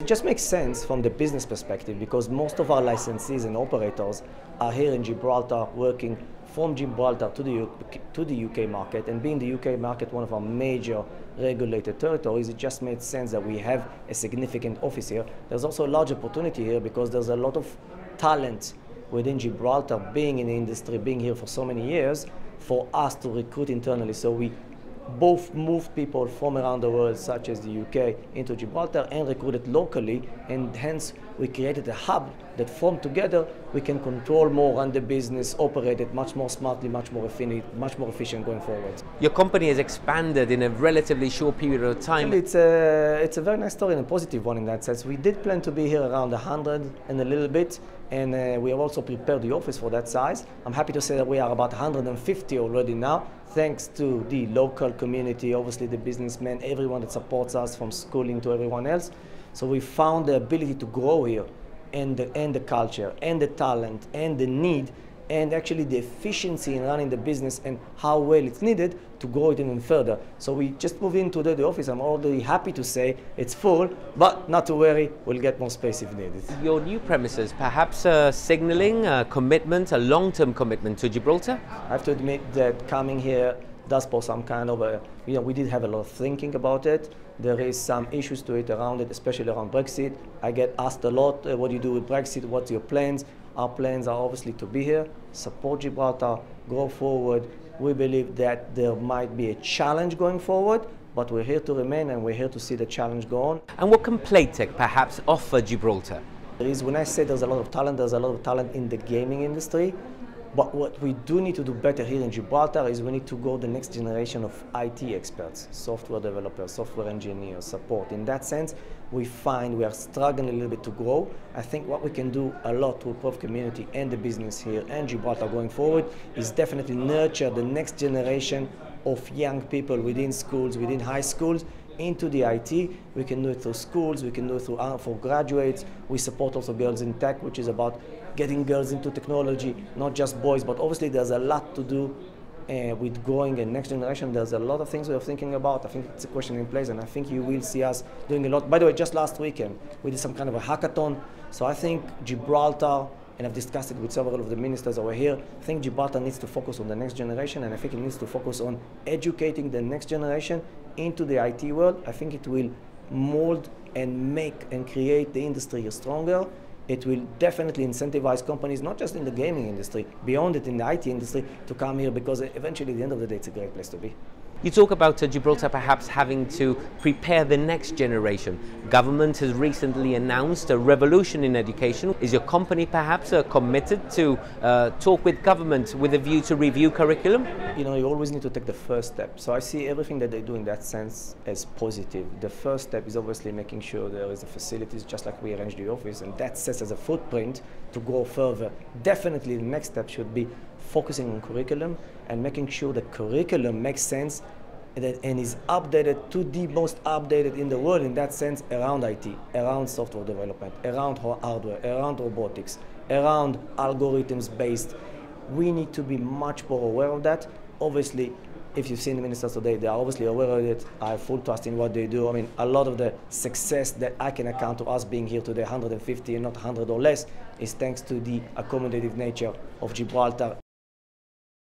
It just makes sense from the business perspective because most of our licensees and operators are here in Gibraltar working from Gibraltar to the UK market, and being the UK market one of our major regulated territories, it just made sense that we have a significant office here. There's also a large opportunity here because there's a lot of talent within Gibraltar, being in the industry, being here for so many years, for us to recruit internally. So we both moved people from around the world, such as the UK, into Gibraltar and recruited locally, and hence we created a hub that from together we can control more, run the business, operate it much more smartly, much more efficient going forward. Your company has expanded in a relatively short period of time. It's a very nice story and a positive one in that sense. We did plan to be here around 100 and a little bit, and we have also prepared the office for that size. I'm happy to say that we are about 150 already now, thanks to the local community, obviously the businessmen, everyone that supports us, from schooling to everyone else. So we found the ability to grow here, and the culture, and the talent, and the need, and actually the efficiency in running the business and how well it's needed to grow it even further. So we just moved into the office. I'm already happy to say it's full, but not to worry, we'll get more space if needed. Your new premises, perhaps signaling a commitment, a long-term commitment to Gibraltar? I have to admit that coming here does pose some kind of we did have a lot of thinking about it. There is some issues to it around it, especially around Brexit. I get asked a lot, what do you do with Brexit? What's your plans? Our plans are obviously to be here, support Gibraltar, go forward. We believe that there might be a challenge going forward, but we're here to remain and we're here to see the challenge go on. And what can Playtech perhaps offer Gibraltar? When I say there's a lot of talent, there's a lot of talent in the gaming industry. But what we do need to do better here in Gibraltar is we need to go the next generation of IT experts, software developers, software engineers, support. In that sense, we find we are struggling a little bit to grow. I think what we can do a lot to improve community and the business here and Gibraltar going forward is definitely nurture the next generation of young people within schools, within high schools, into the IT. We can do it through schools, we can do it through for graduates. We support also Girls in Tech, which is about getting girls into technology, not just boys, but obviously there's a lot to do with growing a next generation. There's a lot of things we're thinking about. I think it's a question in place, and I think you will see us doing a lot. By the way, just last weekend, we did some kind of a hackathon. So I think Gibraltar, and I've discussed it with several of the ministers over here, I think Gibraltar needs to focus on the next generation, and I think it needs to focus on educating the next generation into the IT world. I think it will mold and make and create the industry stronger. It will definitely incentivize companies, not just in the gaming industry, beyond it in the IT industry, to come here, because eventually at the end of the day it's a great place to be. You talk about Gibraltar perhaps having to prepare the next generation. Government has recently announced a revolution in education. Is your company perhaps committed to talk with government with a view to review curriculum? You know, you always need to take the first step. So I see everything that they do in that sense as positive. The first step is obviously making sure there is the facilities, just like we arranged the office, and that sets as a footprint to go further. Definitely the next step should be focusing on curriculum and making sure the curriculum makes sense and is updated to the most updated in the world, in that sense, around IT, around software development, around hardware, around robotics, around algorithms based. We need to be much more aware of that. Obviously, if you've seen the ministers today, they are obviously aware of it. I have full trust in what they do. I mean, a lot of the success that I can account to us being here today, 150 and not 100 or less, is thanks to the accommodative nature of Gibraltar